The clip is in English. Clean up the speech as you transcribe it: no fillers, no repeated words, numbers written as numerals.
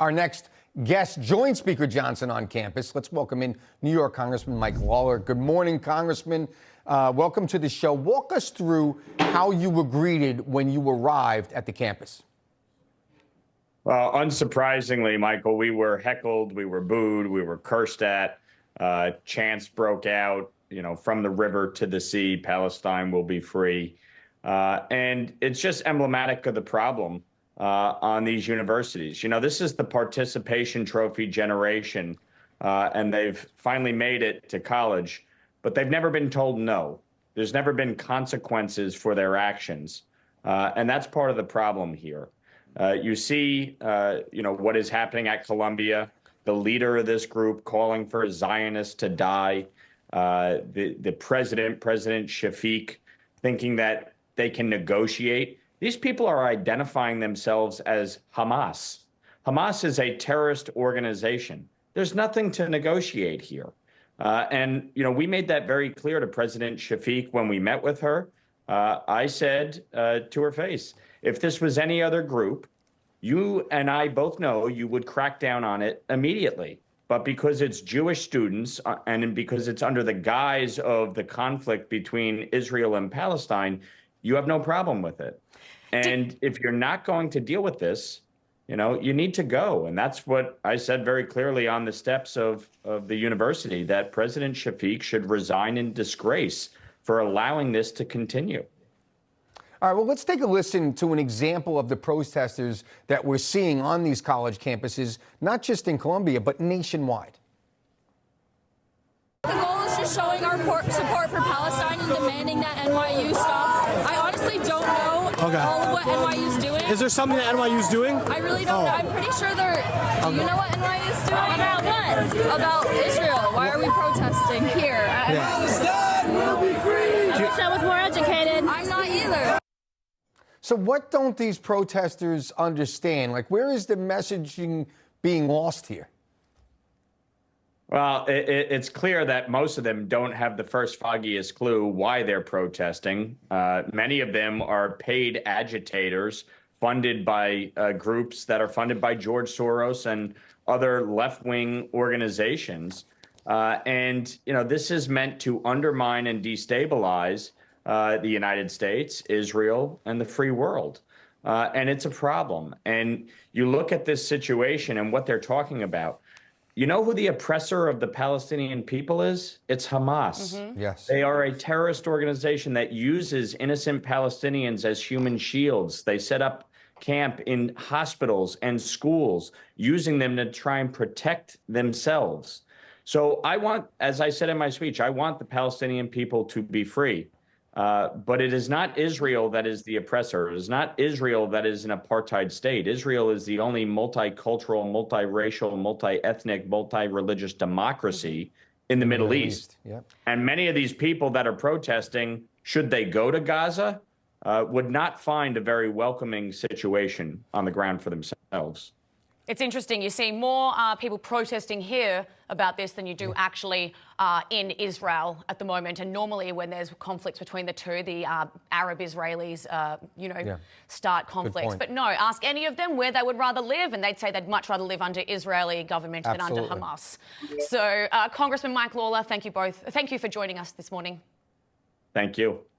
Our next guest joined Speaker Johnson on campus. Let's welcome in New York Congressman Mike Lawler. Good morning, Congressman. Welcome to the show. Walk us through how you were greeted when you arrived at the campus. Well, unsurprisingly, Michael, we were heckled, we were booed, we were cursed at. Chants broke out, from the river to the sea, Palestine will be free. And it's just emblematic of the problem on these universities. This is the participation trophy generation, and they've finally made it to college, but they've never been told no. There's never been consequences for their actions, and that's part of the problem here. You see, what is happening at Columbia, the leader of this group calling for Zionists to die, the President Shafiq, thinking that they can negotiate. These people are identifying themselves as Hamas. Hamas is a terrorist organization. There's nothing to negotiate here. And we made that very clear to President Shafiq when we met with her. I said to her face, if this was any other group, you and I both know you would crack down on it immediately. But because it's Jewish students and because it's under the guise of the conflict between Israel and Palestine, you have no problem with it. And if you're not going to deal with this, you need to go. And that's what I said very clearly on the steps of the university, that President Shafiq should resign in disgrace for allowing this to continue. All right, well, let's take a listen to an example of the protesters that we're seeing on these college campuses, not just in Columbia, but nationwide. The goal is just showing our support for Palestine and demanding that NYU stops. I honestly don't know all of what NYU's doing. Is there something that NYU's doing? I really don't know. I'm pretty sure they're... Do you know what NYU's doing? About what? About Israel. Why are we protesting here? Palestine will be free! I wish I was more educated. I'm not either. So what don't these protesters understand? Like, where is the messaging being lost here? Well, it's clear that most of them don't have the first foggiest clue why they're protesting. Many of them are paid agitators funded by groups that are funded by George Soros and other left-wing organizations. This is meant to undermine and destabilize the United States, Israel, and the free world. And it's a problem. And you look at this situation and what they're talking about. You know who the oppressor of the Palestinian people is? It's Hamas. Mm-hmm. Yes. They are a terrorist organization that uses innocent Palestinians as human shields. They set up camp in hospitals and schools, using them to try and protect themselves. So I want, as I said in my speech, I want the Palestinian people to be free. But it is not Israel that is the oppressor. It is not Israel that is an apartheid state. Israel is the only multicultural, multiracial, multi-ethnic, multi-religious democracy in the Middle East. Yep. And many of these people that are protesting, should they go to Gaza, would not find a very welcoming situation on the ground for themselves. It's interesting. You see more people protesting here about this than you do actually in Israel at the moment. And normally when there's conflicts between the two, the Arab Israelis, start conflicts. But no, ask any of them where they would rather live, and they'd say they'd much rather live under Israeli government than under Hamas. So, Congressman Mike Lawler, thank you both. Thank you for joining us this morning. Thank you.